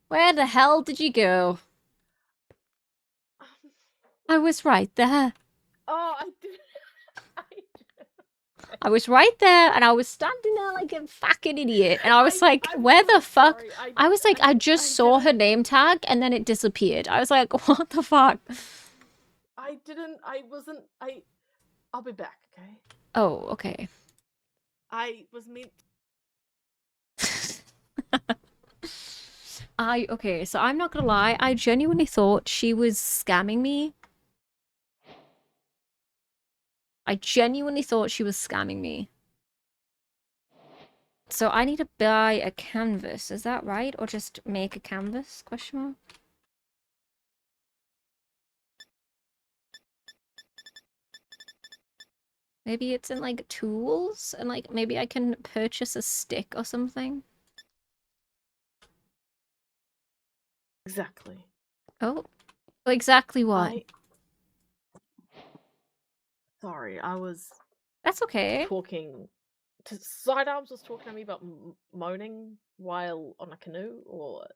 Where the hell did you go? I was right there. Oh, I did. I was right there, and I was standing there like a fucking idiot. And I was like, I'm where so the fuck? sorry. I was like, I just saw her name tag, and then it disappeared. I was like, what the fuck? I didn't. I wasn't. I'll be back. Okay. Oh, okay. I was meant. Okay, so I'm not gonna lie, I genuinely thought she was scamming me. I genuinely thought she was scamming me. So I need to buy a canvas, is that right? Or just make a canvas, question mark? Maybe it's in like tools and like maybe I can purchase a stick or something. Exactly. Oh, exactly what? Sorry, I was That's okay. talking. Sidearms was talking to me about moaning while on a canoe or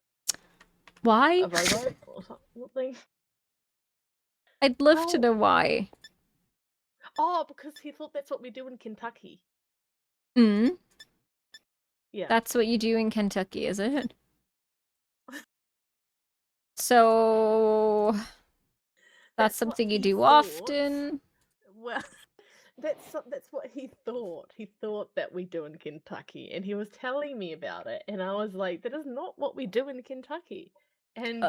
Why? a rowboat or something. I'd love to know why. Oh, because he thought that's what we do in Kentucky. Hmm? Yeah. That's what you do in Kentucky, is it? So that's something you do often. Well, that's what he thought. He thought that we do in Kentucky, and he was telling me about it, and I was like, "That is not what we do in Kentucky." And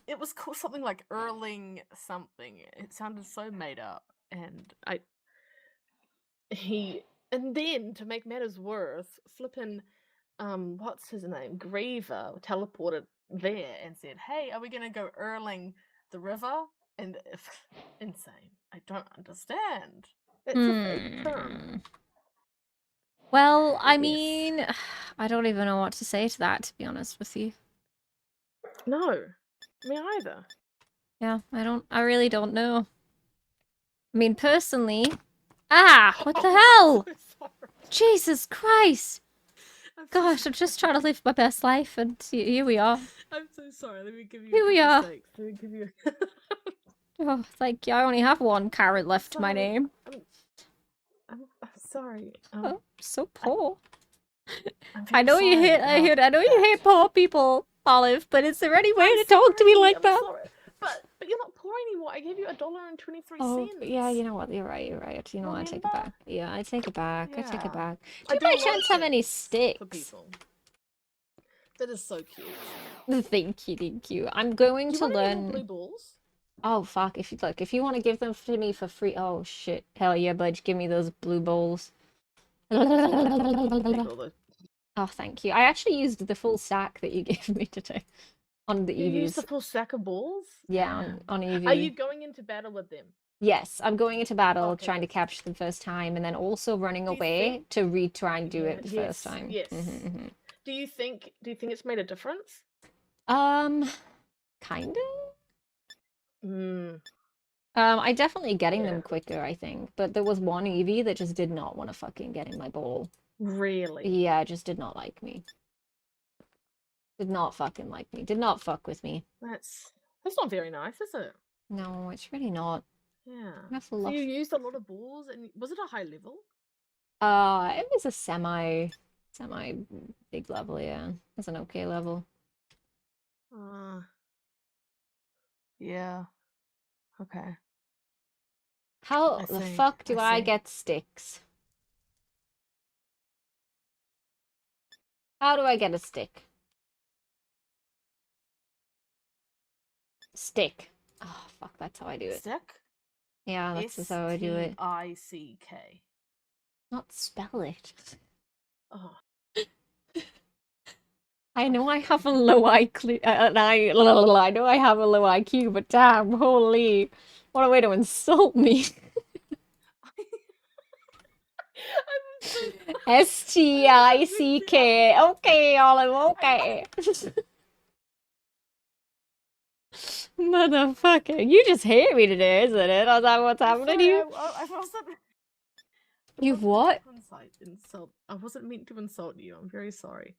it was called something like Erling something. It sounded so made up, and and then to make matters worse, flippin' what's his name? Griever teleported there and said, "Hey, are we gonna go Erling the river?" And insane. I don't understand. It's a fake term. Well, I Yes. mean, I don't even know what to say to that, to be honest with you. No, me either. Yeah, I really don't know. I mean, personally... Ah, what the hell? I'm so sorry. Jesus Christ! Gosh, I'm just trying to live my best life, and here we are. I'm so sorry. Let me give you Here we a are. couple steaks. Let me give you. Oh, thank you. I only have one carrot left to my name. I'm sorry. Oh, so poor. I'm I very know you hate. sorry I know you hate poor people, Olive. But is there any way to talk to me like that? Sorry. But you're not poor anymore. I gave you $1.23. Oh, yeah, you know what? You're right, you're right. You know what? I take it back. Yeah, I take it back. I take it back. Do you by chance have any sticks? For people. That is so cute. Thank you, thank you. I'm going to learn... blue balls? Oh, fuck. If you want to give them to me for free... Oh, shit. Hell yeah, bud. Give me those blue bowls. Oh, thank you. I actually used the full stack that you gave me today. On the EVs. You used the full stack of balls? Yeah, on EV. Are you going into battle with them? Yes, I'm going into battle, trying to capture them first time, and then also running away to try and do it the first time. Yes. Do you think it's made a difference? Kind of. I definitely getting them quicker, I think. But there was one Eevee that just did not want to fucking get in my bowl. Really? Yeah, just did not like me. Did not fucking like me. Did not fuck with me. That's not very nice, is it? No, it's really not. Yeah. So you used a lot of balls, and was it a high level? It was a semi big level, yeah. It's an okay level. Yeah. Okay. How the fuck do I get sticks? How do I get a stick? Stick. Oh, fuck, that's how I do it. Stick? Yeah, that's how I do it. S-T-I-C-K. Not spell it. Oh. I know I have a low IQ, I know I have a low IQ, but damn, holy, what a way to insult me. S-T-I-C-K. Okay, Olive, okay. Motherfucker, you just hate me today, isn't it? Is that what's happening to you? I wasn't... You've what? I wasn't meant to insult you. I'm very sorry.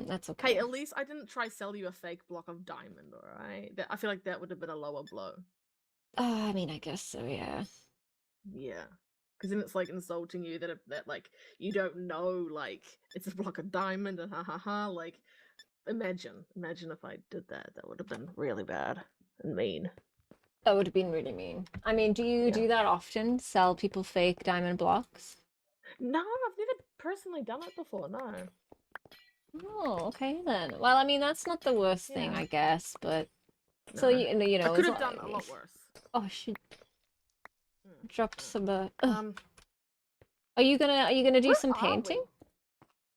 That's Hey, okay. at least I didn't try sell you a fake block of diamond, alright? I feel like that would have been a lower blow. I mean, I guess so, yeah. Yeah. Because then it's like insulting you that like you don't know like it's a block of diamond and ha ha ha. Like imagine if I did that. That would have been really bad and mean. That would have been really mean. I mean, do you Yeah. do that often? Sell people fake diamond blocks? No, I've never personally done it before. No. Oh, okay then. Well, I mean, that's not the worst thing, Yeah. I guess, but so No. you I know, could as have long done a lot worse. oh, she Mm, dropped some Um, are you gonna do where some are painting? we?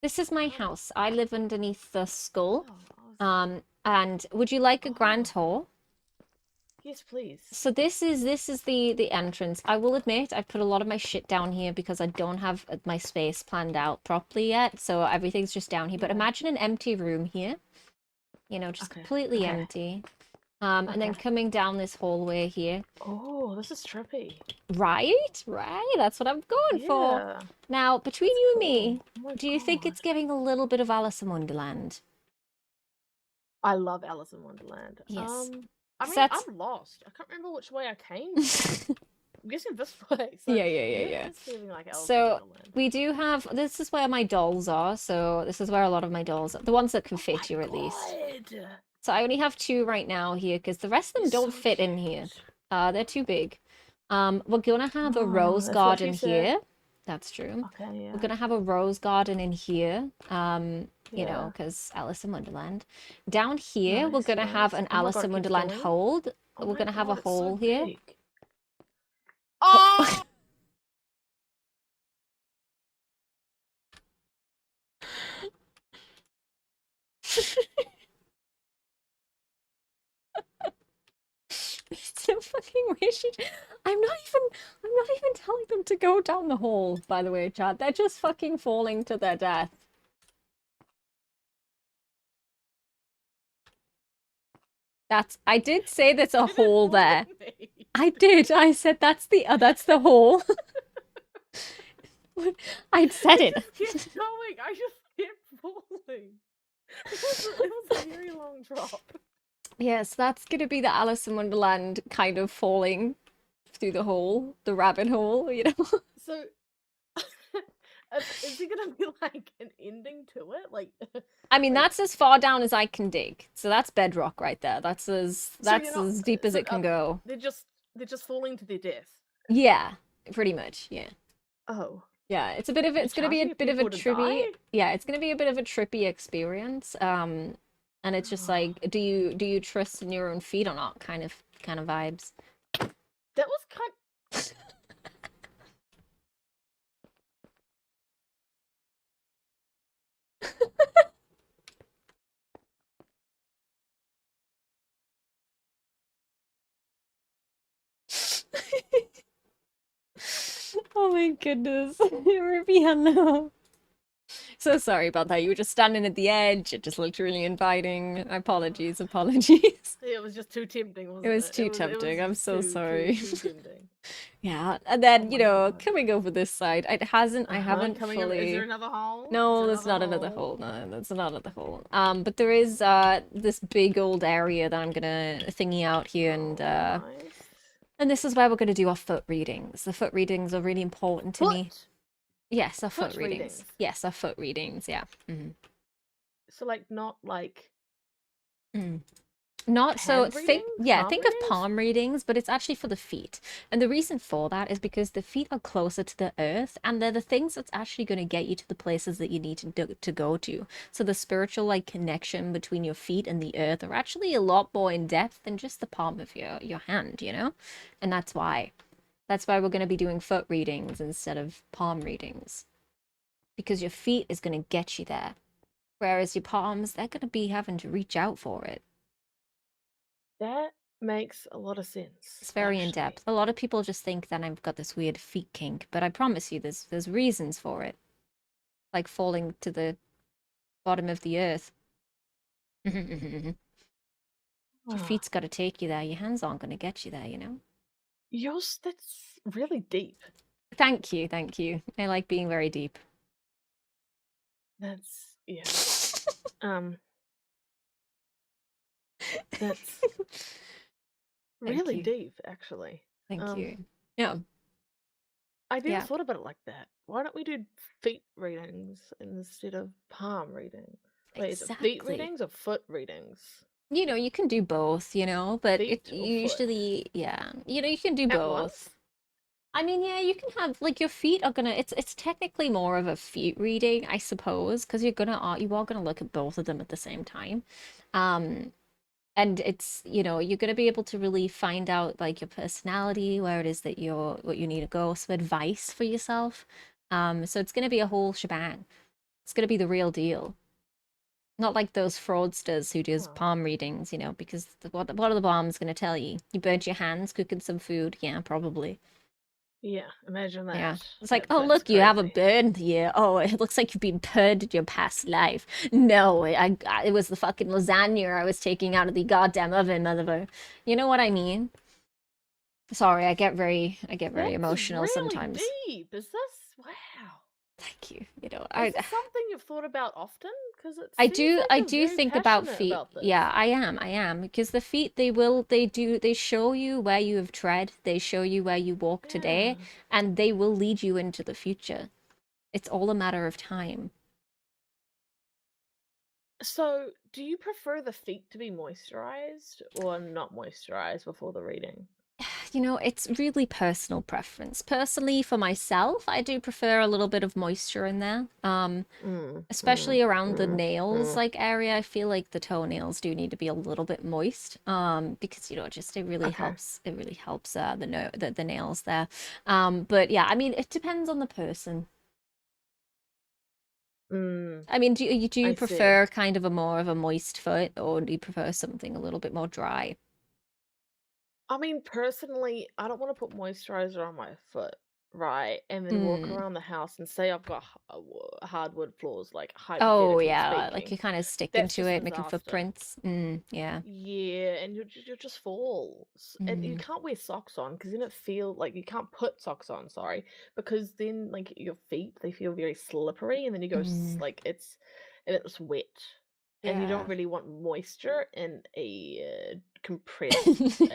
This is my house. I live underneath the skull. Oh, And would you like a grand oh, tour? yes, please. So this is the entrance. I will admit I've put a lot of my shit down here because I don't have my space planned out properly yet. So everything's just down here. But Yeah. imagine an empty room here. You know, just Okay. completely Okay. empty. And then Okay. coming down this hallway here. Oh, this is trippy. Right? Right. That's what I'm going for. Yeah. Now, between That's you and cool. me, Oh my do you think god. it's giving a little bit of Alice in Wonderland? I love Alice in Wonderland. Yes. I 'Cause mean, that's I'm lost. I can't remember which way I came from. I'm guessing this way. So yeah, yeah, yeah, yeah, yeah. it is feeling like Alice in So Wonderland. we do have this is where my dolls are. So this is where a lot of my dolls are. The ones that can Oh my fit you at least. god. So I only have two right now here because the rest of They're them don't so fit in here. cute. They're too big. We're gonna have a Oh, rose that's what she garden said. here. That's true. Okay, We're yeah. gonna have a rose garden in here. You know, Yeah. because Alice in Wonderland. Down here, we're Nice, gonna have nice. an Oh my Alice god, in it keeps Wonderland going. hold. Oh We're my gonna have a god, it's so hole here. big. Oh! It's so fucking weird. I'm not even telling them to go down the hole, by the way, Chad. They're just fucking falling to their death. I did say there's a You didn't hole warn there. me. I did. I said that's the hole. I'd said It it. just kept going. I just kept falling. It was a very long drop. Yes, that's gonna be the Alice in Wonderland kind of falling through the hole, the rabbit hole, you know? So, is it gonna be like an ending to it? Like, I mean, like that's as far down as I can dig. So that's bedrock right there. so you're That's not. as deep as So it can go. they're just falling to their death. Yeah, pretty much. Yeah. Oh, Yeah, you're it's gonna be a charging bit of a people to trippy die? yeah, it's gonna be a bit of a trippy experience. And it's just Oh, like, do you trust in your own feet or not? Kind of vibes. that was kind. Oh my goodness. Ruby, hello. So sorry about that. You were just standing at the edge. It just looked really inviting. Apologies, apologies. It was just too tempting, It wasn't was it? too It was tempting. I'm just so sorry. too tempting. Yeah, and Oh then, my god. coming over this side, I haven't Coming over. Is there fully. another hole? Is No, there that's another not another hole? hole. No, that's not another hole. But there is this big old area that I'm gonna thingy out here, Oh, nice. and this is where we're gonna do our foot readings. The foot readings are really important to me. Foot. Yes, our foot Foot readings. readings. Yes, our foot readings. Yeah. So like not like Mm. Not so hand readings, palm think of readings. palm readings, but it's actually for the feet. And the reason for that is because the feet are closer to the earth and they're the things that's actually going to get you to the places that you need to go to. So the spiritual like connection between your feet and the earth are actually a lot more in depth than just the palm of your hand, you know? And that's why. That's why we're going to be doing foot readings instead of palm readings. Because your feet is going to get you there. Whereas your palms, they're going to be having to reach out for it. That makes a lot of sense. It's very in Actually. depth. A lot of people just think that I've got this weird feet kink, but I promise you there's reasons for it. Like falling to the bottom of the earth. Your Ah, feet's got to take you there. Your hands aren't going to get you there, you know? yours. That's really deep. Thank you. I like being very deep. That's yeah. Um, that's Thank really you. deep, actually. Thank Um, you. Yeah. I never Yeah. thought about it like that. Why don't we do feet readings instead of palm readings? Wait, is it feet Exactly. readings or foot readings? You can do both, but it Feet or foot? usually, yeah, you can do At both. once? I mean, yeah, you can have like your feet are gonna it's technically more of a feet reading, I suppose, because you are gonna look at both of them at the same time. Um, and it's, you're gonna be able to really find out like your personality, where it is that what you need to go, some advice for yourself. So it's gonna be a whole shebang. It's gonna be the real deal. Not like those fraudsters who does Oh, palm readings, because what are the bombs going to tell you? You burnt your hands cooking some food? Yeah, probably. yeah. Imagine Yeah. that. It's like, oh, That's look, you have a crazy. burn here. Oh, it looks like you've been burned in your past life. No, it was the fucking lasagna I was taking out of the goddamn oven, mother. You know what I mean? Sorry, I get very That's emotional really sometimes. deep. Is this? Wow. Thank you. Is this something you've thought about often? Because it I seems do like I you're do very think about passionate feet. about this. Yeah, I am because the feet they show you where you have tread, they show you where you walk today, Yeah. and they will lead you into the future. It's all a matter of time. So, do you prefer the feet to be moisturized or not moisturized before the reading? It's really personal preference. Personally, for myself, I do prefer a little bit of moisture in there. Mm, mm, Especially around the mm, nails mm. like area, I feel like the toenails do need to be a little bit moist, because just Okay. it really helps the no the nails there. But yeah, I mean, it depends on the person. Mm, I mean, do you I see. prefer kind of a more of a moist foot, or do you prefer something a little bit more dry? I mean, personally, I don't want to put moisturizer on my foot, right? And then walk Mm. around the house and say I've got hardwood floors, like Oh hypothetically yeah, like speaking. you're kind of sticking That's to just it, making disaster. footprints. Yeah. Yeah, and you just fall, and you Mm. can't wear socks on because then it feel like you can't put socks on. Sorry, because then like your feet they feel very slippery, and then you go Mm. like it's wet, and you don't Yeah. really want moisture in a compressed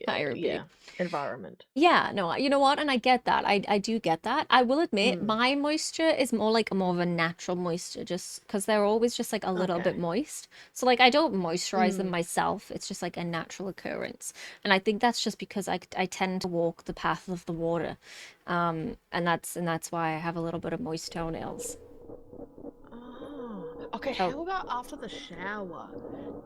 I yeah repeat. environment. Yeah, no, you know what? And I get that. I do get that. I will admit Mm, my moisture is more of a natural moisture just because they're always just like a little okay. bit moist. So like I don't moisturize them Mm. myself. It's just like a natural occurrence. And I think that's just because I tend to walk the path of the water. And that's why I have a little bit of moist toenails. Ah, okay. Oh, How about after the shower?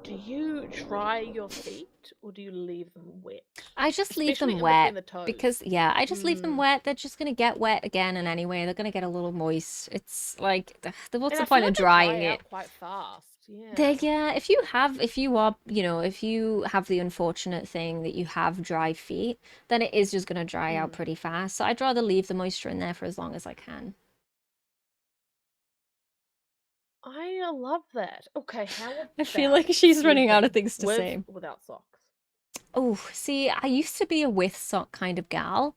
Do you dry your feet or do you leave them wet? I just leave Especially them in between wet the toes. because, yeah, I just leave them Mm. wet. They're just gonna get wet again, and anyway, they're gonna get a little moist. It's like, what's And the I feel point of like they dry drying it? out quite fast. They, Yeah. yeah, if you are, if you have the unfortunate thing that you have dry feet, then it is just gonna dry out Mm. pretty fast. So I'd rather leave the moisture in there for as long as I can. I love that. Okay, how I feel like about she's running out of sleeping things to with say. or without socks? Oh, see, I used to be a with sock kind of gal.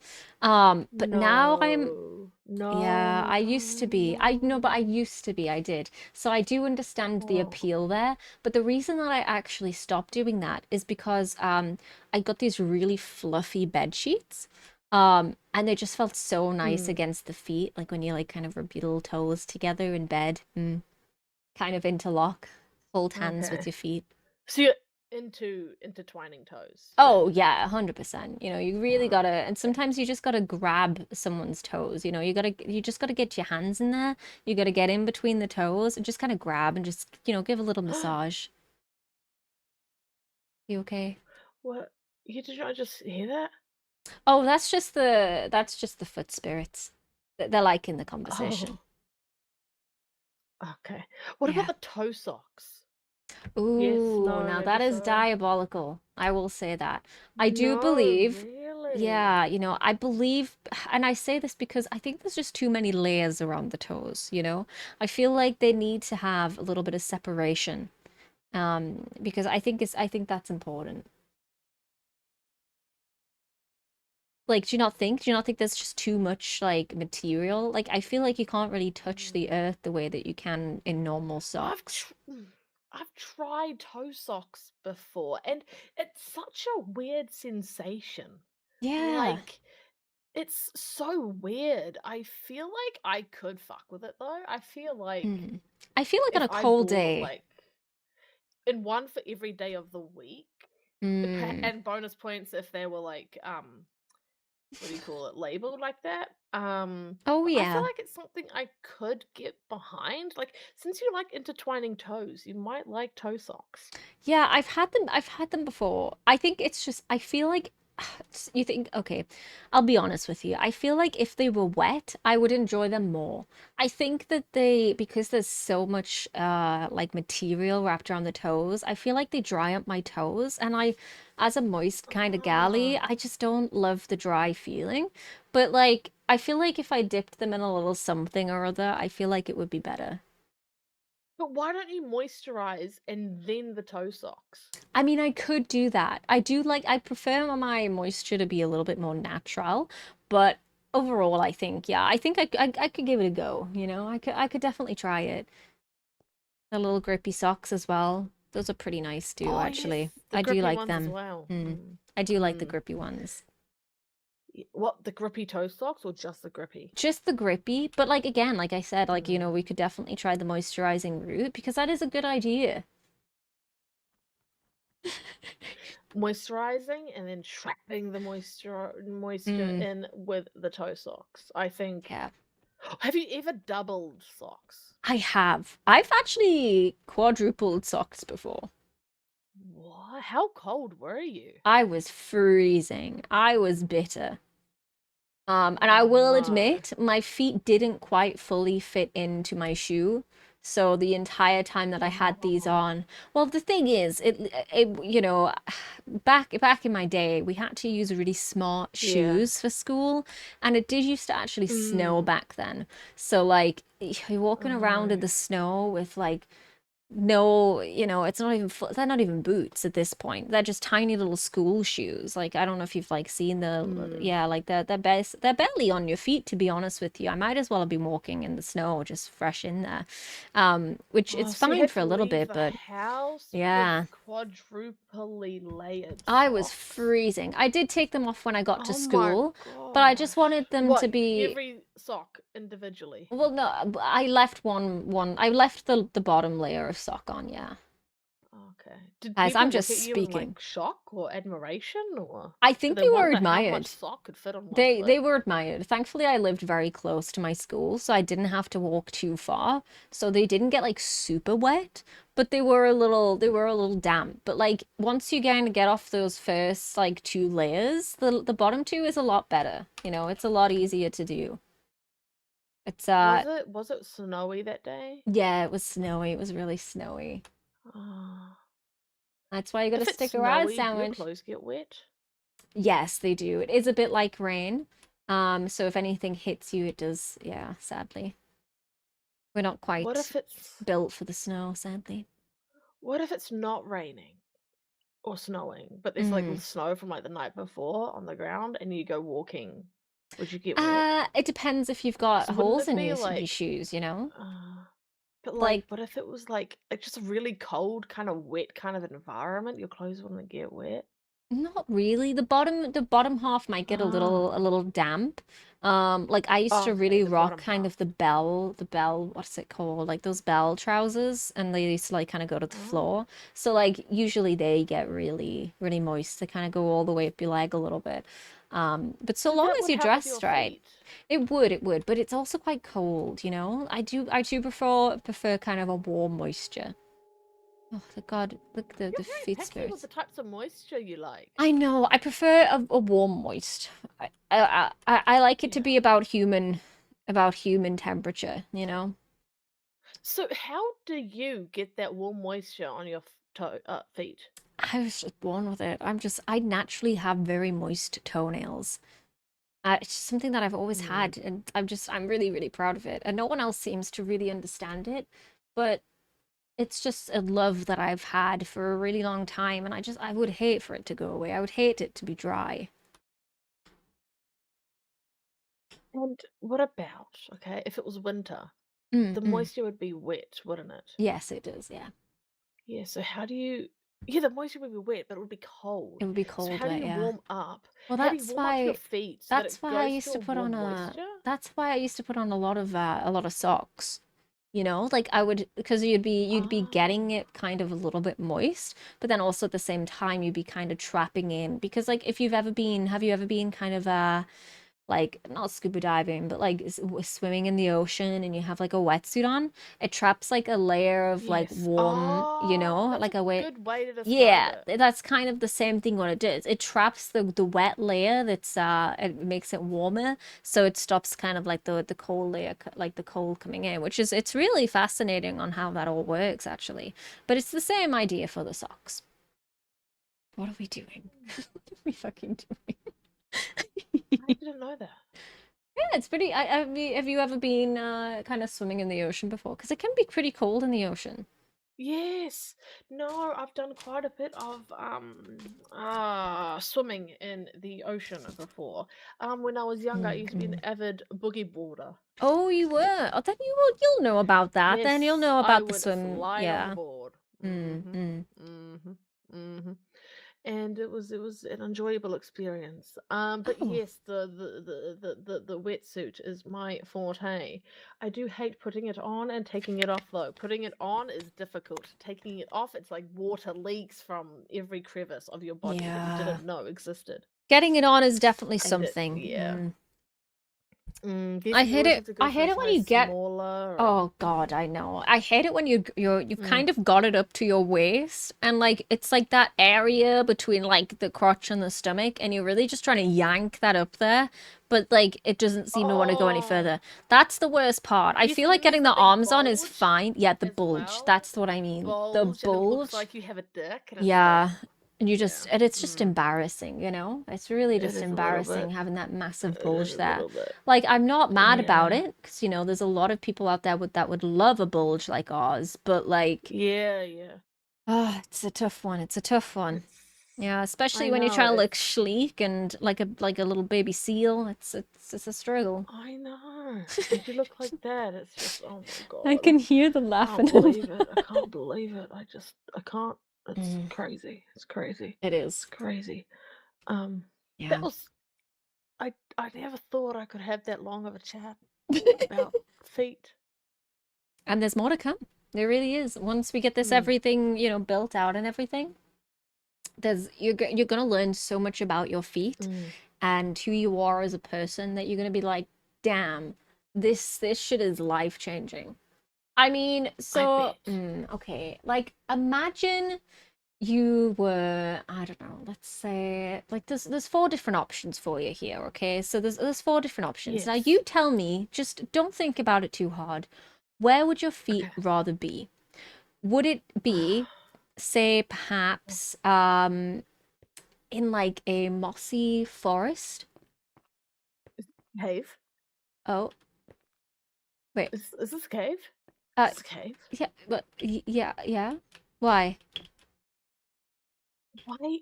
But now I'm No. No, Yeah, I used to no, be. I know, but I no. used to be. I did. So I do understand the Oh. appeal there. But the reason that I actually stopped doing that is because I got these really fluffy bed sheets. And they just felt so nice Mm. against the feet, like when you like kind of rub your little toes together in bed, kind of interlock, hold hands with Okay. your feet. So you're into intertwining toes Oh then. yeah, 100%. You really Oh, gotta, and okay. sometimes you just gotta grab someone's toes. You just gotta get your hands in there. You gotta get in between the toes and just kind of grab and just, give a little massage. You okay? What? You did not just hear that? Oh, that's just the foot spirits. They're liking the conversation. Oh, okay. What about Yeah. the toe socks? Yes, Ooh, no, now maybe that is so. diabolical. I will say that. I do No, believe, really. yeah, I believe, and I say this because I think there's just too many layers around the toes. I feel like they need to have a little bit of separation, because I think that's important. Like, do you not think there's just too much like material? Like, I feel like you can't really touch Mm. the earth the way that you can in normal I've socks. tr- I've tried toe socks before, and it's such a weird sensation. Yeah. Like, it's so weird. I feel like I could fuck with it though. I feel like Mm. I feel like on if a I cold bought day. like in one for every day of the week, Mm. and bonus points if they were like what do you call it, labeled like that. Oh I feel yeah. like it's something I could get behind. Like, since you like intertwining toes, you might like toe socks. Yeah, I've had them. I've had them before. I think it's just, I feel like you think, okay, I'll be honest with you. I feel like if they were wet, I would enjoy them more. I think that they, because there's so much like material wrapped around the toes, I feel like they dry up my toes. And I, as a moist kind of galley, Ah. I just don't love the dry feeling. But like, I feel like if I dipped them in a little something or other, I feel like it would be better. But why don't you moisturize and then the toe socks? I mean, I could do that. I do like, I prefer my moisture to be a little bit more natural, but overall, I think, yeah, I think I could give it a go, you know? I could definitely try it. The little grippy socks as well. Those are pretty nice too, Oh yes, actually. the I do grippy like ones as them. well. Mm. Mm. I do like the Mm. grippy ones. What, the grippy toe socks or just the grippy? Just the grippy, but like again, like I said, like, you know, Mm. we could definitely try the moisturizing route because that is a good idea. Moisturizing and then trapping the moisture Mm, in with the toe socks. I think. yeah. Have you ever doubled socks? I have. I've actually quadrupled socks before. What? How cold were you? I was freezing. I was bitter. And I Oh will no. admit, my feet didn't quite fully fit into my shoe. So the entire time that I had these Oh. on, well, the thing is, you know, back in my day, we had to use really smart Yeah. shoes for school, and it did used to actually snow Mm. back then. So like, you're Oh walking around in no. the snow with like no, you know, it's not even they're not even boots at this point. They're just tiny little school shoes. Like I don't know if you've like seen the Mm. yeah, like they're barely on your feet to be honest with you. I might as well have been walking in the snow just fresh in there. Which Oh, it's so you fine had for to a little leave bit, the but house with yeah. quadruply layered I was socks? freezing. I did take them off when I got to Oh my school, but I just gosh. wanted them What, to be every sock individually? well, no, I left I left the bottom layer of sock on, yeah. Okay. Did As I'm people just look at you in speaking. like shock or admiration, or I did think they they were wonder how much admired. sock could fit on one They foot? were admired. Thankfully, I lived very close to my school, so I didn't have to walk too far. So they didn't get like super wet, but they were a little damp. But like once you kind of get off those first like two layers, the bottom two is a lot better. You know, it's a lot easier to do. It's Was it snowy that day? yeah, it was snowy. It was really snowy. Oh. That's why you got to If it's stick around, snowy, do your sandwich. clothes get wet? Yes, they do. It is a bit like rain. So if anything hits you, it does, yeah, sadly. We're not What quite if it's built for the snow, sadly. what if it's not raining or snowing, but there's like Mm. snow from like the night before on the ground and you go walking? Would you get wet? It depends if you've got Because wouldn't holes it in be your like shoes, you know? uh, but like Like, what if it was like just a really cold, kind of wet kind of environment? Your clothes wouldn't get wet. not really. The bottom half might get a Ah. little damp. Like I used Oh, to okay, really the rock bottom kind half. of the bell, what's it called? Like those bell trousers, and they used to like kind of go to the Oh. floor. So like usually they get really, really moist. They kind of go all the way up your leg a little bit. But so So long that as would you help with your dressed right, feet. it would, but it's also quite cold, you know? I do prefer kind of a warm moisture. Oh, the God, look You're the very feet picky with spirits. the types of moisture you like. I know. I prefer a warm moist. I like it to Yeah. be about human temperature, you know? So how do you get that warm moisture on your feet? I was just born with it. I naturally have very moist toenails. It's just something that I've always Hmm. had, and I'm really, really proud of it. And no one else seems to really understand it, but it's just a love that I've had for a really long time, and I would hate for it to go away. I would hate it to be dry. And what about, okay, if it was winter, Mm, the mm. moisture would be wet, wouldn't it? Yes, it does. Yeah. Yeah, so how do you yeah, the moisture would be wet, but it would be cold. It would be So cold, how do wet, you yeah. warm up? Well, How do you warm up your feet so that that's it why I goes used through to a put on warm a moisture? that's why I used to put on a lot of socks. You know, like I would because you'd be getting Oh, it kind of a little bit moist, but then also at the same time you'd be kind of trapping in because like if you've ever been have you ever been kind of like not scuba diving, but like swimming in the ocean and you have like a wetsuit on, it traps like a layer of like yes. warm, you Oh, know, that's a like a wet. good way to describe Yeah, it. that's kind of the same thing what it does. It traps the wet layer that's it makes it warmer, so it stops kind of like the cold layer like the cold coming in, which is it's really fascinating on how that all works actually. But it's the same idea for the socks. What are we doing? What are we fucking doing? I didn't know that. Yeah, it's pretty. Have you ever been kind of swimming in the ocean before? Because it can be pretty cold in the ocean. Yes. No, I've done quite a bit of swimming in the ocean before. When I was younger, I used to be an Mm. avid boogie boarder. Oh, you were. Oh, then you'll know about that. Then you'll Yes, know I about the would swim. slide on the Yeah. board. Mm, Mhm. mm. Mhm. Mhm. And it was an enjoyable experience. But Oh, yes, the wetsuit is my forte. I do hate putting it on and taking it off though. Putting it on is difficult. Taking it off, it's like water leaks from every crevice of your body that you yeah. didn't know existed. Getting it on is definitely And it, something. yeah. Mm. Guess you always have to I go for hate a it when size you get. smaller Oh or God, I know. I hate it when you've mm. kind of got it up to your waist and like it's like that area between like the crotch and the stomach and you're really just trying to yank that up there, but like it doesn't seem to want to go any Oh, further. That's the worst part. I yes, feel and like then there's getting the the big arms on is bulge fine. Yeah, the as bulge. well. That's what I mean. The Bulge, and it looks bulge. like you have a dick, and it's like, Yeah. And you yeah, just and it's just mm, embarrassing, you know? It's really it just is a little embarrassing bit. having that massive It is bulge a there. little bit. Like I'm not mad about Yeah. it because you know there's a lot of people out there that would love a bulge like ours, but like Yeah, yeah. it's a tough one. It's a tough one. It's. Yeah, especially I when you're know. trying to look It's. sleek and like a little baby seal. It's a struggle. I know. And you look like that. It's just. Oh my I god. can hear the I can't laughing. believe it. I can't believe it. I just. I can't. It's Mm, crazy. It's crazy. it It's is. crazy. That Yeah. was. I never thought I could have that long of a chat about feet. And there's more to come. There really is. Once we get this Mm, everything, you know, built out and everything, you're gonna learn so much about your feet mm. and who you are as a person that you're gonna be like, damn, this shit is life changing. I mean, I so bet. okay, like imagine you were I don't know, let's say like there's four different options for you here, okay? So there's four different options. Now Yes. you tell me, just don't think about it too hard. Where would your feet Okay. rather be? Would it be, say, perhaps in like a mossy forest? Cave? Oh, wait. Is this a cave? Uh, Is this a cave? yeah, but yeah, yeah. Why? Why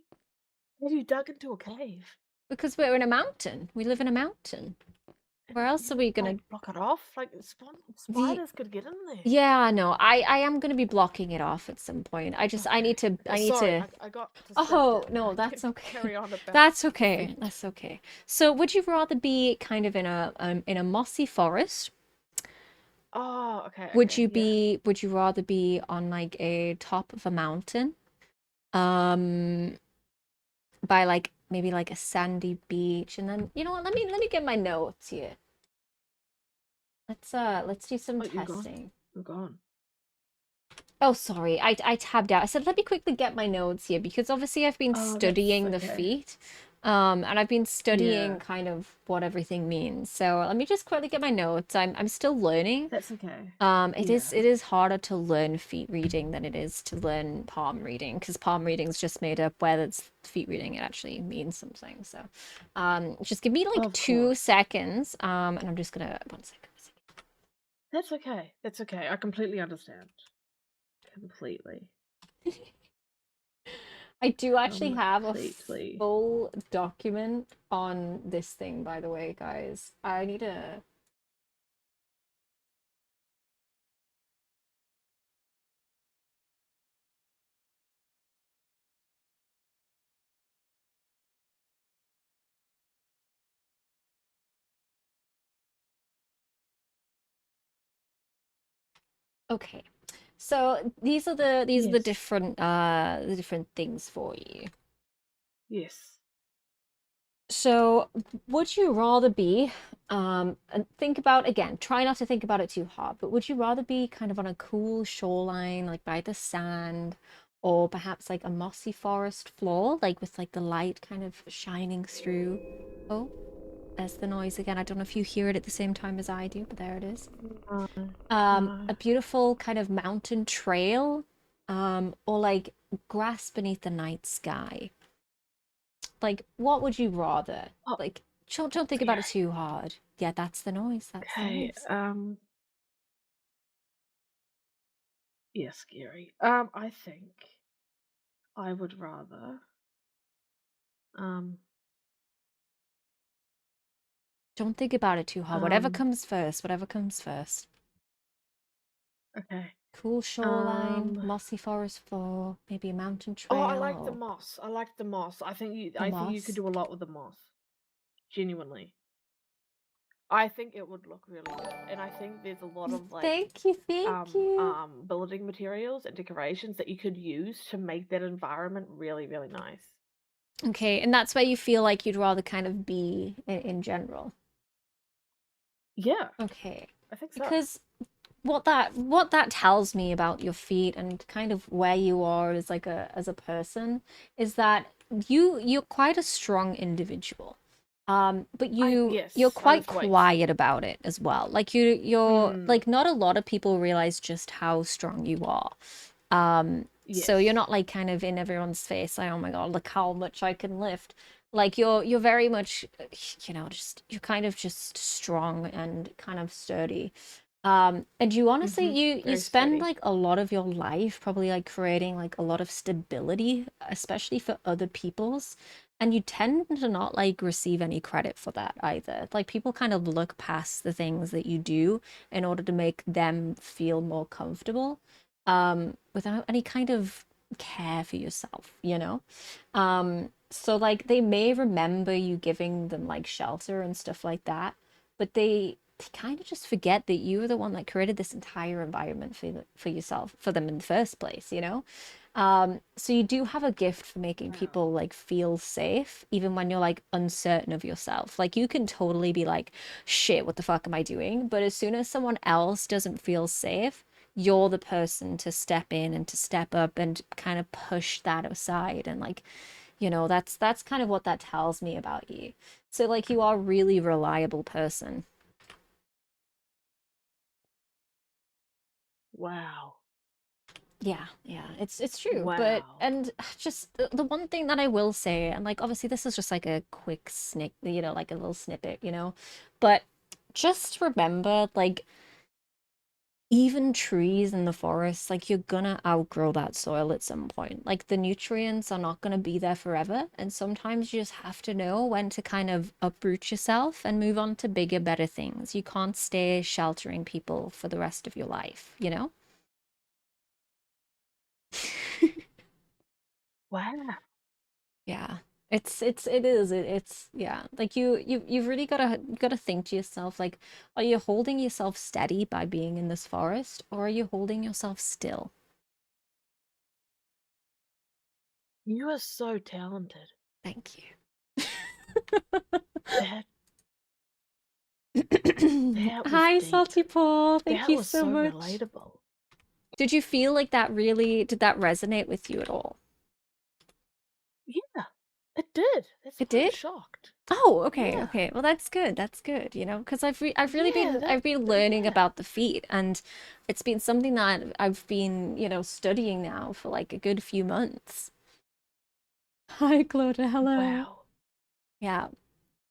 have you dug into a cave? Because we're in a mountain. We live in a mountain. And Where else you are we like gonna? block it off? Like The spiders could get in there. Yeah, no, I am gonna be blocking it off at some point. Okay. I need Sorry, to. I got Oh distracted. no, I can that's okay. carry on about That's okay. feet. That's okay. So, would you rather be kind of in a mossy forest? Oh, okay, okay, yeah. Would you rather be on like a top of a mountain? Um, by like maybe like a sandy beach, and then you know what? Let me get my notes here. Let's do some Oh, you're gone. testing. You're gone. Oh, sorry. I tabbed out. I said, let me quickly get my notes here because obviously I've been Oh, that's studying the okay. feet. And I've been studying Yeah, kind of what everything means. So let me just quickly get my notes. I'm still learning. that's okay. It Yeah, is harder to learn feet reading than it is to learn palm reading because palm reading is just made up where it's feet reading it actually means something. So just give me like of course. two seconds. And I'm just gonna one second. That's okay. That's okay. I completely understand. Completely. I do actually have a Completely. full document on this thing, by the way, guys. I need to Okay. So these are Yes. the different things for you. Yes. So, would you rather be, and think about again, try not to think about it too hard, but would you rather be kind of on a cool shoreline, like by the sand, or perhaps like a mossy forest floor, like with like the light kind of shining through? Oh, there's the noise again. I don't know if you hear it at the same time as I do, but there it is. No. No. A beautiful kind of mountain trail, or like grass beneath the night sky. Like, what would you rather? Oh, Like, don't think about it scary. too hard. Yeah, that's the noise. That's the Okay. noise. Yeah, scary. I think I would rather. Um. Don't think about it too hard. Whatever Um. comes first, whatever comes first. Okay. Cool shoreline, Um. mossy forest floor, maybe a mountain Oh, I trail like the or moss. I like the moss. I think you. the I think you could moss. do a lot with the moss. Genuinely, I think it would look really good, and I think there's a lot of like Thank you, thank you. building materials and decorations that you could use to make that environment really, really nice. Okay, and that's where you feel like you'd rather kind of be in general. Yeah, Okay. I think so. Because what that tells me about your feet and kind of where you are as like a person is that you're quite a strong individual. But I you're yes, I quite lift weights. quiet about it as well. Like you're Mm, like not a lot of people realize just how strong you are. So you're yes. not like kind of in everyone's face like, oh my God, look how much I can lift. Like you're very much, just you're kind of just strong and kind of sturdy. And you honestly Mm-hmm. you Very spend sturdy. like a lot of your life probably like creating like a lot of stability, especially for other people's, and you tend to not like receive any credit for that either. Like people kind of look past the things that you do in order to make them feel more comfortable, without any kind of care for yourself, you know? So like they may remember you giving them like shelter and stuff like that, but they kind of just forget that you were the one that created this entire environment for yourself, for them in the first place, you know? So you do have a gift for making Wow. people like feel safe, even when you're like uncertain of yourself. Like you can totally be like, shit, what the fuck am I doing? But as soon as someone else doesn't feel safe, you're the person to step in and to step up and kind of push that aside. And like, that's kind of what that tells me about you. So like you are a really reliable person. Wow. Yeah, yeah, it's true. But Wow. and just the one thing that I will say, and like obviously this is just like a quick snick, like a little snippet, but just remember, like even trees in the forest, like you're gonna outgrow that soil at some point. Like the nutrients are not gonna be there forever, and sometimes you just have to know when to kind of uproot yourself and move on to bigger, better things. You can't stay sheltering people for the rest of your life, you know? Wow. Yeah. It's yeah. Like you've really gotta think to yourself, like, are you holding yourself steady by being in this forest, or are you holding yourself still? You are so talented. Thank That you. that was Hi, deep. Salty Paul. Thank That you was so so much. relatable. Did you feel like did that resonate with you at all? Yeah, it did. That's It why I'm did? shocked. Oh, okay, Yeah. okay. Well, that's good. That's good, because I've really Yeah, been I've been learning yeah. about the feet, and it's been something that I've been, studying now for like a good few months. Hi, Claudia. Hello. Wow. Yeah,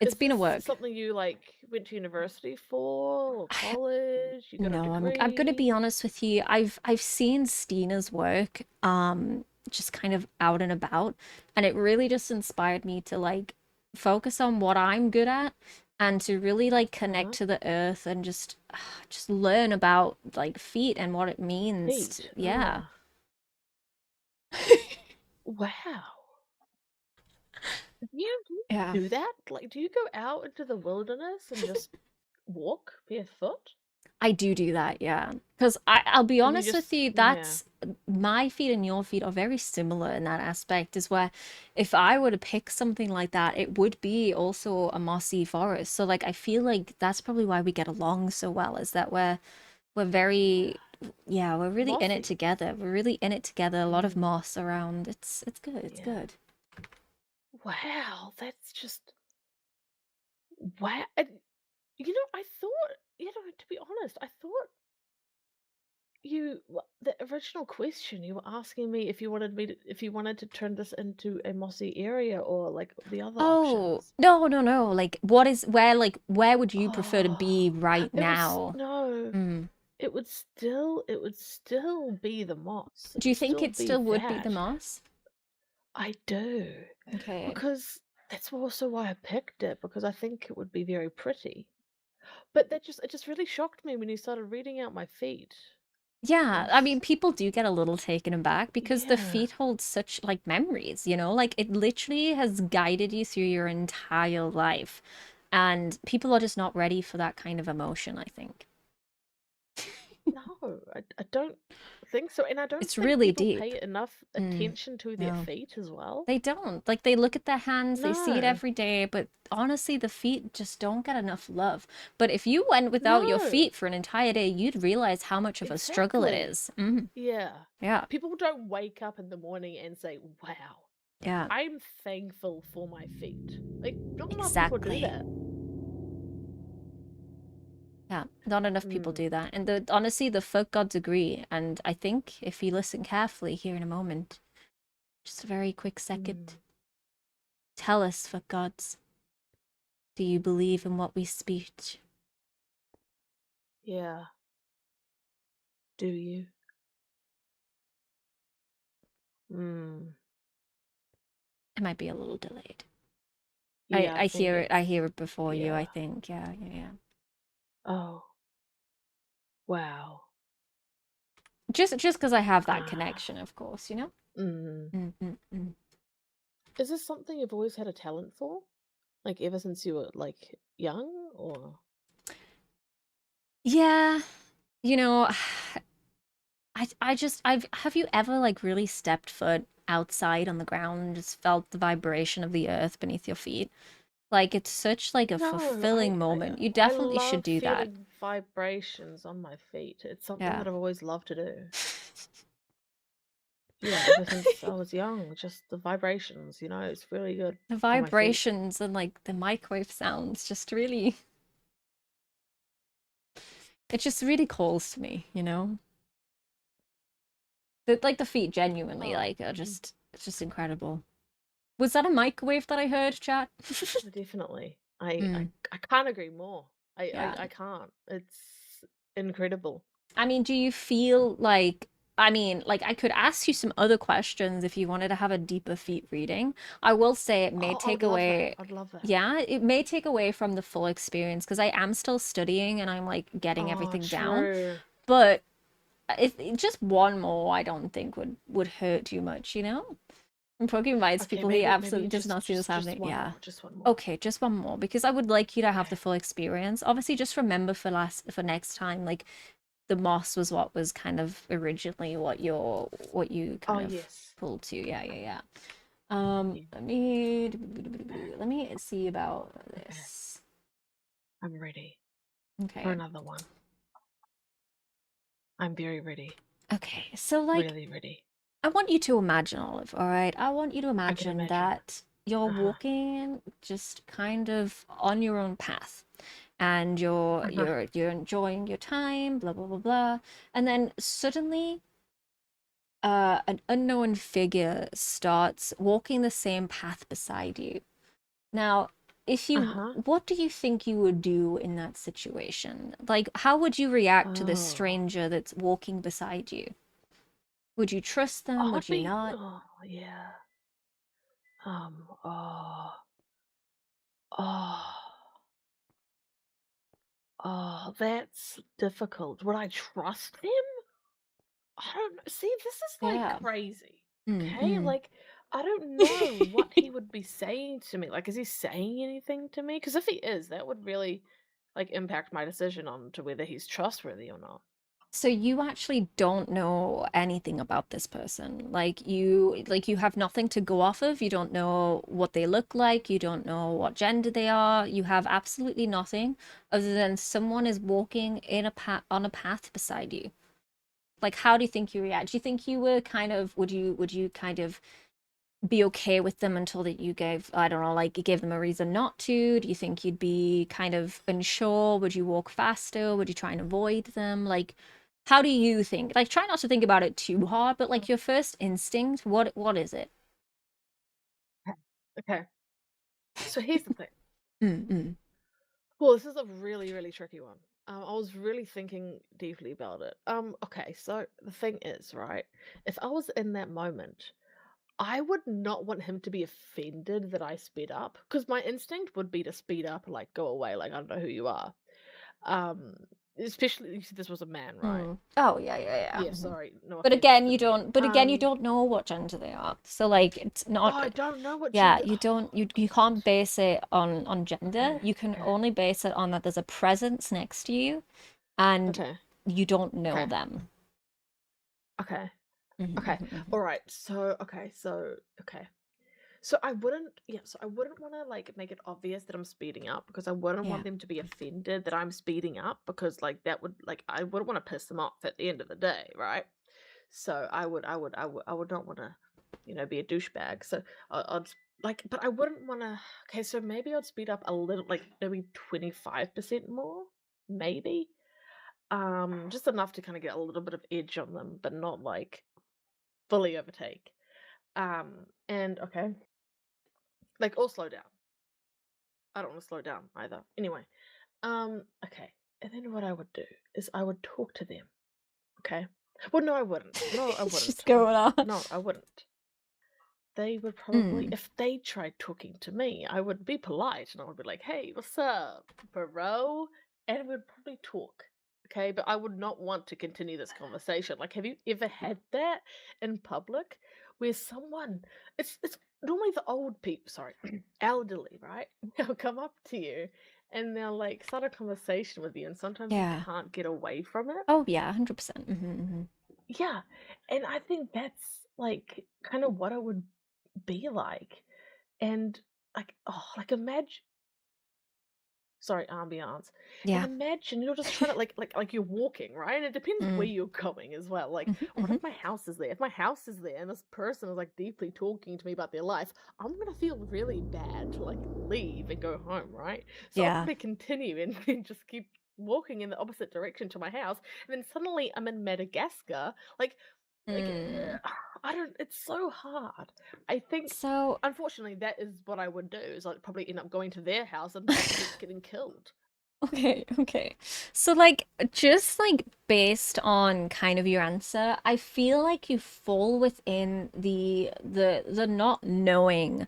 it's Is been a this work. something you like went to university for or college? You got a No, I'm gonna be degree? honest with you. I've seen Stina's work, just kind of out and about, and it really just inspired me to like focus on what I'm good at and to really like connect Uh-huh. to the earth and just learn about like feet and what it means to, Feet. yeah. Wow. Do you Yeah. do that? Like, do you go out into the wilderness and just walk barefoot? I do that, yeah. Because I'll be And you honest just with you, yeah. that's my feet and your feet are very similar in that aspect, is where if I were to pick something like that, it would be also a mossy forest. So like I feel like that's probably why we get along so well, is that we're very yeah, we're really in it Mossy. together. We're really in it together. A lot of Mm, moss around. It's good. It's yeah. good. Wow, that's just wow. And, you know, I thought, you know, to be honest, I thought the original question you were asking me if you wanted me to, if you wanted to turn this into a mossy area or like the other Oh, options. no, no, no. Where would you prefer to be Oh, right it was now? no. Mm. It would still be the moss. It Do you would think still it be still would be the that. moss? I do. Okay. Because that's also why I picked it, because I think it would be very pretty. But it just really shocked me when you started reading out my feet. It Yeah, I mean, was people do get a little taken aback because the yeah. feet hold such like memories, you know? Like it literally has guided you through your entire life. And people are just not ready for that kind of emotion, I think. No, I don't think so. And I don't It's think really people deep. pay enough Mm, attention to their no. feet as well. They don't. Like they look at their hands, they see it No. every day, but honestly, the feet just don't get enough love. But if you went without your No. feet for an entire day, you'd realize how much of a struggle it Exactly. is. Mm, Yeah. yeah, People don't wake up in the morning and say, "Wow, yeah, I'm thankful for my feet." Like, not enough people do exactly. that. Yeah, not enough people Mm, do that. And honestly, the folk gods agree. And I think if you listen carefully here in a moment, just a very quick second, mm, tell us, folk gods, do you believe in what we speak? yeah. Do you? Mm, It might be a little delayed. yeah, I I think hear it. I it's hear it before you, I yeah. think. Yeah, yeah, yeah. Oh, wow. Just because I have that Ah, connection, of course, you know? mm. Mm. Is this something you've always had a talent for? Like, ever since you were, like, young, or Yeah, you know, I've have you ever like really stepped foot outside on the ground and just felt the vibration of the earth beneath your feet? Like it's such like a no, fulfilling moment. You I definitely should love do that. feeling vibrations on my feet. It's something Yeah. that I've always loved to do. Yeah, ever since I was young, just the vibrations, it's really good The on my feet. vibrations and like the microwave sounds just really it just really calls to me, you know? Like the feet genuinely Oh, like are just it's just incredible. Was that a microwave that I heard, chat? definitely. I, I, Mm, I can't agree more. yeah. I can't. It's incredible. I mean, do you feel like, I mean, like I could ask you some other questions if you wanted to have a deeper feet reading. I will say it may Oh, I take would love that. away, I'd love that. yeah, it may take away from the full experience because I am still studying and I'm like getting Oh, everything down. true. But if just one more, I don't think would hurt too much, you know? And Pokemon Bites Okay, people he maybe absolutely does not see this just happening. one Yeah. more, just one more. Okay, just one more because I would like you to have Okay. the full experience. Obviously, just remember for next time, like the moss was what was kind of originally what you Oh, kind of yes. pulled to. Yeah, yeah, yeah. Yeah. Let me see about Okay. this. I'm ready for Okay. another one. I'm very ready. Okay. So like Really ready. I want you to imagine, Olive, all right? I want you to I can imagine imagine. that you're Uh-huh. walking just kind of on your own path and Uh-huh. you're enjoying your time, blah blah blah blah. And then suddenly an unknown figure starts walking the same path beside you. Now, Uh-huh. what do you think you would do in that situation? Like, how would you react to this Oh. stranger that's walking beside you? Would you trust them? Would you not? Oh, yeah. Oh. Oh. Oh, that's difficult. Would I trust them? I don't know. See, this is like Yeah. crazy. Okay? Mm-mm. Like, I don't know what he would be saying to me. Like, is he saying anything to me? Because if he is, that would really. like impact my decision on to whether he's trustworthy or not. So you actually don't know anything about this person. Like you have nothing to go off of. You don't know what they look like. You don't know what gender they are. You have absolutely nothing other than someone is walking in a path on a path beside you. Like how do you think you react? Do you think you were kind of would you kind of be okay with them until that you gave, I don't know, like you gave them a reason not to? Do you think you'd be kind of unsure? Would you walk faster? Would you try and avoid them? Like, how do you think? Like, try not to think about it too hard, but like your first instinct, what is it? Okay. Okay. So here's the thing. Mm-mm. Well, this is a really, really tricky one. I was really thinking deeply about it. Okay, so the thing is, right, if I was in that moment, I would not want him to be offended that I sped up, because my instinct would be to speed up, like go away, like I don't know who you are. Um, Especially you said this was a man, right? Mm. Oh yeah, yeah, yeah. Yeah, Mhm. sorry, no But offense again, to you men. don't. But again, you don't know what gender they are. So like, it's Oh, not. I don't know what Yeah, gender. you Oh don't. my You can't base it on gender. god. You can Okay, only base it on that there's a presence next to you and okay, you don't know okay, them. okay, okay. Mhm, mhm, All right. Okay. So I wouldn't, yeah, so I wouldn't want to like make it obvious that I'm speeding up, because I wouldn't yeah. want them to be offended that I'm speeding up, because like that would like I wouldn't want to piss them off at the end of the day, right? So I would not want to, be a douchebag. So I'd like, but I wouldn't want to. Okay, so maybe I'd speed up a little, like maybe 25% more, maybe, just enough to kind of get a little bit of edge on them, but not like fully overtake. And okay, like or slow down. I don't want to slow down either. Anyway, okay. And then what I would do is I would talk to them. Okay. Well, no, I wouldn't. No, I Just wouldn't. going on. No, I wouldn't. They would probably, Mm, if they tried talking to me, I would be polite and I would be like, "Hey, what's up, bro?" And we'd probably talk. Okay, but I would not want to continue this conversation. Like, have you ever had that in public where someone, it's normally the old people, sorry, elderly, right? They'll come up to you and they'll like start a conversation with you, and sometimes you yeah. can't get away from it. Oh yeah, 100%. Hmm. Yeah, and I think that's like kind of what it would be like. And like, oh, like imagine, sorry, ambiance. And Yeah. imagine you're just trying to like you're walking, right? And it depends where Mm, you're going as well. Like, hmm, what hmm. if my house is there? If my house is there and this person is like deeply talking to me about their life, I'm gonna feel really bad to like leave and go home, right? So I'll Yeah. probably continue and then just keep walking in the opposite direction to my house. And then suddenly I'm in Madagascar. Like, Mm. I don't, it's so hard. I think, So unfortunately, that is what I would do, is I'd probably end up going to their house and possibly getting killed. okay, okay. So like just like based on kind of your answer, I feel like you fall within the not knowing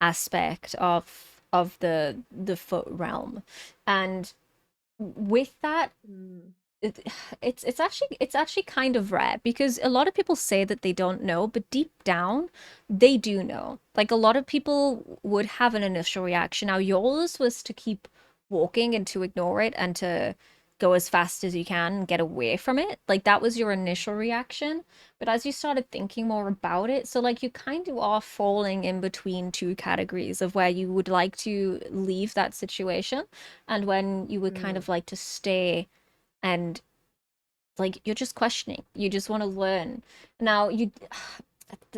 aspect of the foot realm. And with that, Mm, it, it's actually kind of rare because a lot of people say that they don't know, but deep down they do know. Like a lot of people would have an initial reaction. Now yours was to keep walking and to ignore it and to go as fast as you can and get away from it. Like that was your initial reaction. But as you started thinking more about it, so like you kind of are falling in between two categories of where you would like to leave that situation and when you would kind mm, of like to stay and like you're just questioning. You just want to learn. Now, you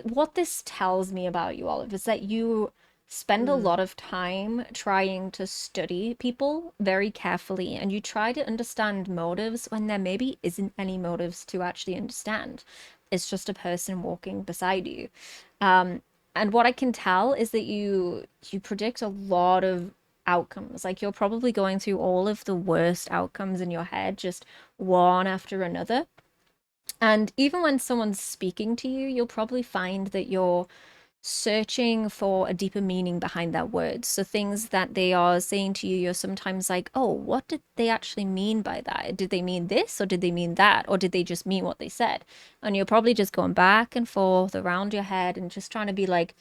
what this tells me about you, Olive, is that you spend a mm, lot of time trying to study people very carefully and you try to understand motives when there maybe isn't any motives to actually understand. It's just a person walking beside you. Um, and what I can tell is that you predict a lot of outcomes. Like you're probably going through all of the worst outcomes in your head, just one after another. And even when someone's speaking to you, you'll probably find that you're searching for a deeper meaning behind their words. So things that they are saying to you, you're sometimes like, oh, what did they actually mean by that? Did they mean this or did they mean that? Or did they just mean what they said? And you're probably just going back and forth around your head and just trying to be like,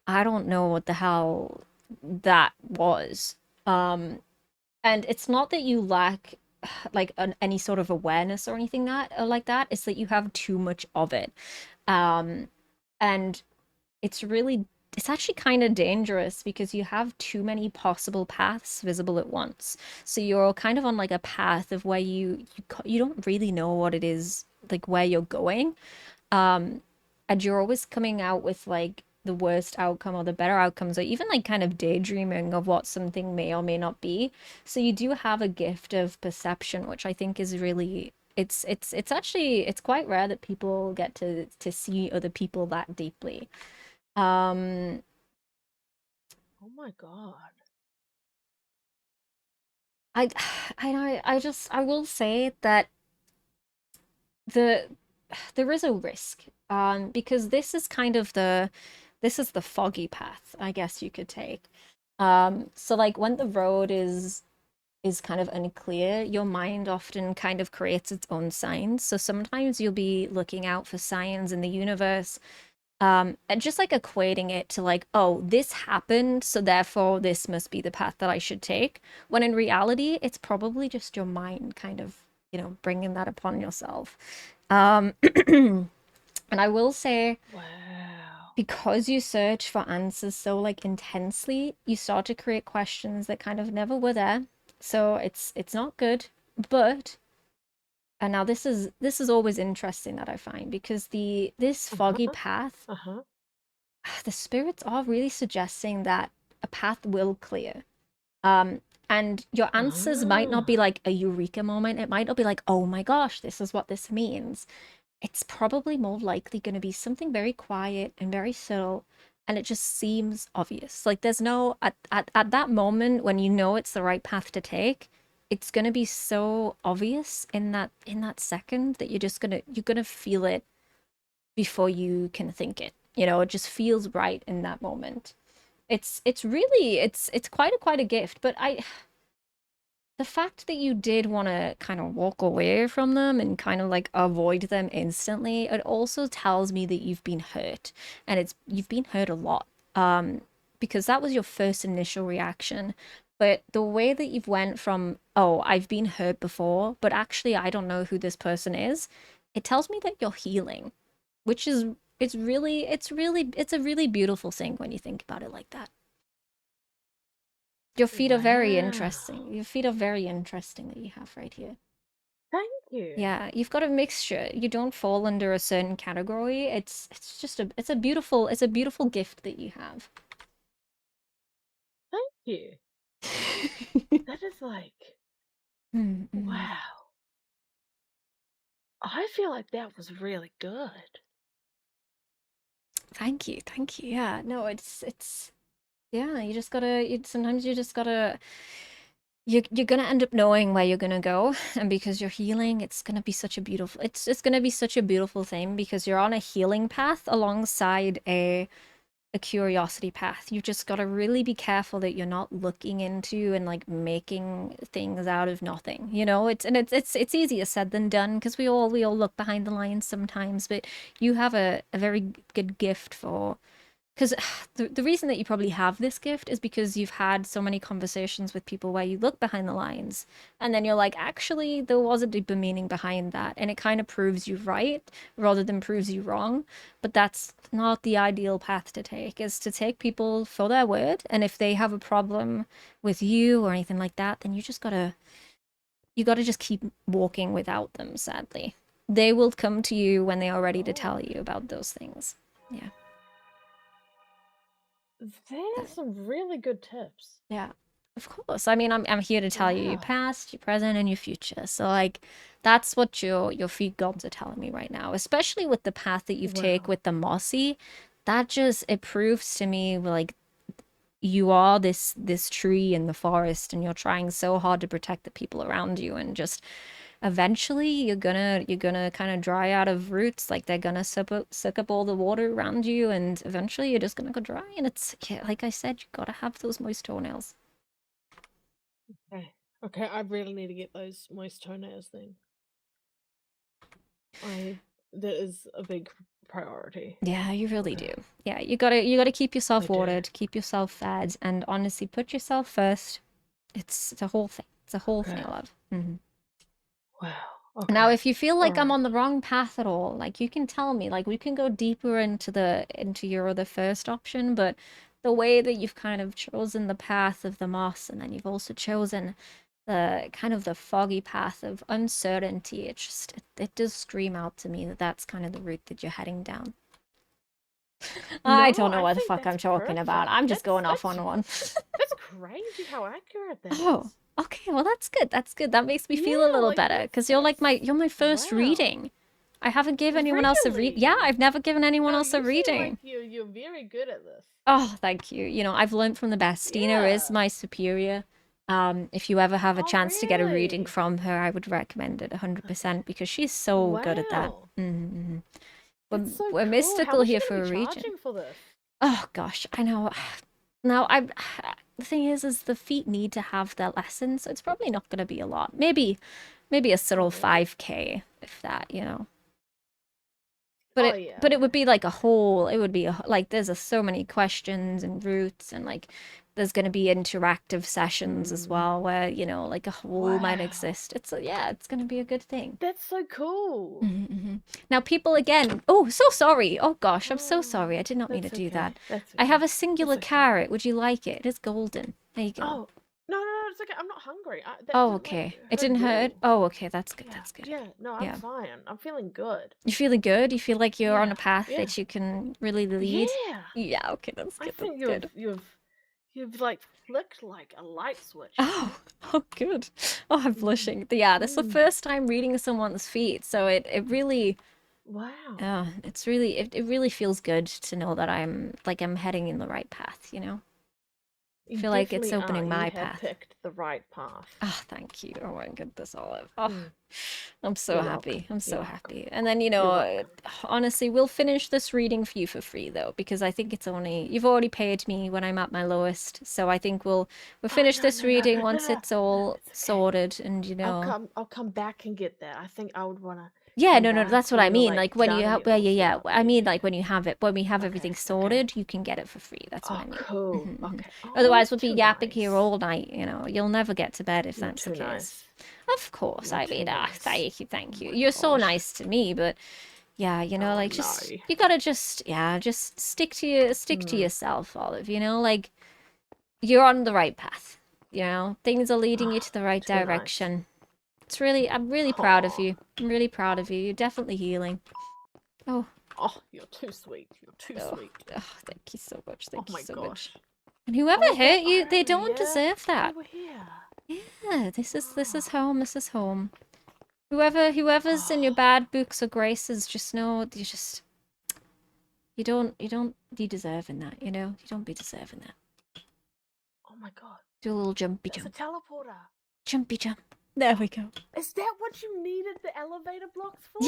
I don't know what the hell that was. Um, And it's not that you lack like any sort of awareness or anything that like that. It's that you have too much of it. Um, and it's really it's actually kind of dangerous because you have too many possible paths visible at once. So you're kind of on like a path of where you don't really know what it is, like where you're going. Um, and you're always coming out with like the worst outcome or the better outcomes, or even like kind of daydreaming of what something may or may not be. So you do have a gift of perception, which I think is really it's actually it's quite rare that people get to see other people that deeply. Um, Oh my god. I I will say that the there is a risk because this is the foggy path, I guess you could take. So like when the road is kind of unclear, your mind often kind of creates its own signs. So sometimes you'll be looking out for signs in the universe, and just like equating it to like, oh, this happened, so therefore this must be the path that I should take. When in reality, it's probably just your mind kind of, bringing that upon yourself. And I will say, Wow. because you search for answers so like intensely, you start to create questions that kind of never were there. So it's not good. But and now this is always interesting that I find because the this foggy Uh-huh. path, Uh-huh. the spirits are really suggesting that a path will clear. Um, and your answers might not be Ah. like a eureka moment. It might not be like, oh my gosh, this is what this means. It's probably more likely going to be something very quiet and very subtle, and it just seems obvious. Like there's no at that moment when you know it's the right path to take, it's going to be so obvious in that second that you're going to feel it before you can think it. It just feels right in that moment. It's really it's quite a gift, but I the fact that you did want to kind of walk away from them and kind of like avoid them instantly, it also tells me that you've been hurt, and it's you've been hurt a lot. Because that was your first initial reaction. But the way that you've went from, oh, I've been hurt before, but actually I don't know who this person is, it tells me that you're healing, which is it's a really beautiful thing when you think about it like that. Your feet are very interesting. Wow. Your feet are very interesting that you have right here. Thank you. Yeah, you've got a mixture. You don't fall under a certain category. It's just it's a beautiful gift that you have. Thank you. That is like, Mm-mm. wow. I feel like that was really good. Thank you, thank you. Yeah, no, it's yeah. You just gotta. Sometimes you just gotta. You're gonna end up knowing where you're gonna go, and because you're healing, it's gonna be such a beautiful. It's gonna be such a beautiful thing because you're on a healing path alongside a curiosity path. You've just got to really be careful that you're not looking into and like making things out of nothing. It's easier said than done because we all look behind the lines sometimes, but you have a very good gift for because the reason that you probably have this gift is because you've had so many conversations with people where you look behind the lines and then you're like, actually, there was a deeper meaning behind that. And it kind of proves you right rather than proves you wrong. But that's not the ideal path to take, is to take people for their word. And if they have a problem with you or anything like that, then you gotta just keep walking without them, sadly. They will come to you when they are ready to Oh, tell you about those things. Yeah. there's some really good tips. Yeah, of course. I mean, I'm here to tell you your Wow. past, your present, and your future. So like, that's what your feet gods are telling me right now. Especially with the path that you've take Wow. with the mossy, that just it proves to me like you are this tree in the forest, and you're trying so hard to protect the people around you, and just eventually you're gonna kind of dry out of roots. Like they're gonna suck up all the water around you, and eventually you're just gonna go dry. And it's yeah, like I said, you gotta have those moist toenails. Okay. Okay, I really need to get those moist toenails then. I That is a big priority. Yeah, you really do. Okay. Yeah, you gotta keep I yourself do. watered, keep yourself fed, and honestly put yourself first. It's the whole thing. It's a whole thing Okay. I love. Hmm. Wow. Now, Okay. if you feel All like I'm right. on the wrong path at all, like you can tell me, like we can go deeper into your other first option, but the way that you've kind of chosen the path of the moss and then you've also chosen the kind of the foggy path of uncertainty, it does scream out to me that that's kind of the route that you're heading down. I No, don't know I what the think fuck that's I'm talking about. perfect. I'm just That's going off on one. that's crazy how accurate that Oh, is. okay. Well, that's good. That's good. That makes me feel a Yeah, little like better because that's you're my first wow. reading. I haven't given anyone else a read. Yeah, Really? I've never given anyone No, else a you seem like reading. you're very good at this. Oh, thank you. You know, I've learned from the best. Stina is Yeah. my superior. If you ever have a Oh, chance to get a reading really? from her, I would recommend it Okay. 100% because she's so good at that. Wow. Mm-hmm. That's so We're cool. How mystical much are you here going to for a be reason. charging for this? Oh gosh, I know. Now I the thing is the feet need to have their lessons, so it's probably not going to be a lot. Maybe a Oh, subtle really? 5K if that, you know. Oh, But it yeah. would be like a whole it would be like there's so many questions and routes and like there's going to be interactive sessions as Hmm. well where, you know, like a whole might Wow. exist. Yeah, it's going to be a good thing. That's so cool. Now, people again. Oh, so sorry. Oh gosh, I'm so Oh, sorry. I did not mean to that's do okay. that. That's I have okay. a That's singular okay. carrot. Would you like it? It is golden. There you go. Oh, no, no, no, it's okay. I'm not hungry. That Oh, didn't like okay. It hurt didn't at hurt. all. Oh, okay. That's good. Yeah, That's good. yeah. No, I'm Yeah. fine. I'm feeling good. You feeling good? You feel like you're on Yeah, a path yeah, that you can really lead? yeah. Yeah. Okay. That's I good. That's think good. you've like flicked like a light switch, you know? Oh, oh, good. Oh, I'm Mm, blushing. Yeah, this is the mm. first time reading someone's feet, so it really, Wow. it really feels good to know that I'm heading in the right path, you know? I You feel like it's definitely are. opening You my have path. picked the right path. Oh, thank you. Oh my goodness, Olive. Oh, Mm, I'm so you're happy. welcome. I'm You're so welcome. happy. And then, you You're know, welcome. honestly, we'll finish this reading for you for free though, because I think it's only you've already paid me when I'm at my lowest. So I think we'll Oh finish no, this no, no, reading no, once no, it's no. all It's okay. sorted and you know. I'll come back and get that. I think I would wanna Yeah, come no, no, back that's what when I you're mean. like Like when you done have, it well, all yeah, set yeah. up. I Yeah, mean, yeah, like when we have yeah. everything Okay, okay. sorted, you can get it for free. That's what Oh, I mean. cool. Okay. Oh, Otherwise, that's we'll be too yapping here nice. all night. You know, you'll never get to bed if You're that's the too case. nice. Of course, You're I mean, too nice. thank you, Oh thank you. my You're so gosh. nice to me, but yeah, you know, Oh like no. just you gotta just yeah, just stick to Hmm. yourself, Olive. You know, like you're on the right path. You know, things are leading you Oh, to the right too nice. direction. I'm really proud of Oh, you. I'm really proud of you. You're definitely healing. Oh, oh, you're too sweet. You're too oh, sweet. oh, thank you so much. Oh Thank you my so much. gosh. And whoever Oh, hurt you, they over don't here? deserve that. Over here. Yeah, this is Oh, home. This is home. Whoever's in your oh, bad books or graces, just know you don't be deserving that, you know? You don't be deserving that. oh my god. Do a little jumpy There's a jump. teleporter. Jumpy jump. There we go. Is that what you needed the elevator blocks for?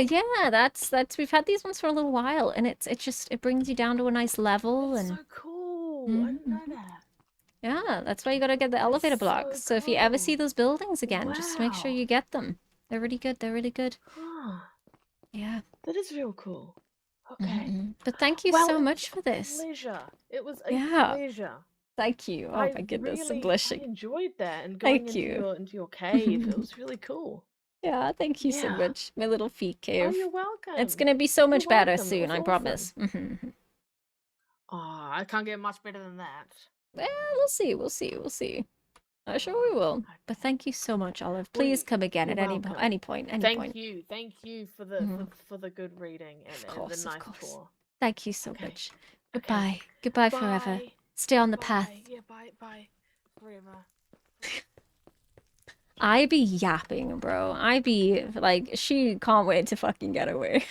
Yeah, that's we've had these ones for a little while and it brings you down to a nice level That's so and cool. I didn't Mhm, know mhm. that. Yeah, that's why you gotta get the That's elevator blocks. so So if you ever see cool. those buildings again, just make sure Wow. you get them. They're really good. They're really good. Huh. Yeah. That is real cool. Okay. But thank you Well, so it was much for a this. pleasure. It was a Yeah. pleasure. Thank you. Oh I my goodness, I'm really I blushing. enjoyed that and going Thank you. into your cave. It was really cool. Yeah, thank you so Yeah. much. My little feet Oh, cave. you're It's welcome. gonna be so You're much better welcome. It soon, was I awesome. promise. Oh, I can't get much better than that. Eh, we'll see, we'll see. I'm sure we will. But Okay. thank you so much, Olive. Well, Please come again you're at welcome. any point, any Thank point. you. Thank you Mhm. for the good reading and the Of nice course. tour. Thank you so Okay. much. Okay. Goodbye. Goodbye forever. Bye. Stay on the Bye. path. Yeah, bye. Bye. Forever. I be yapping, bro. I be like, she can't wait to fucking get away.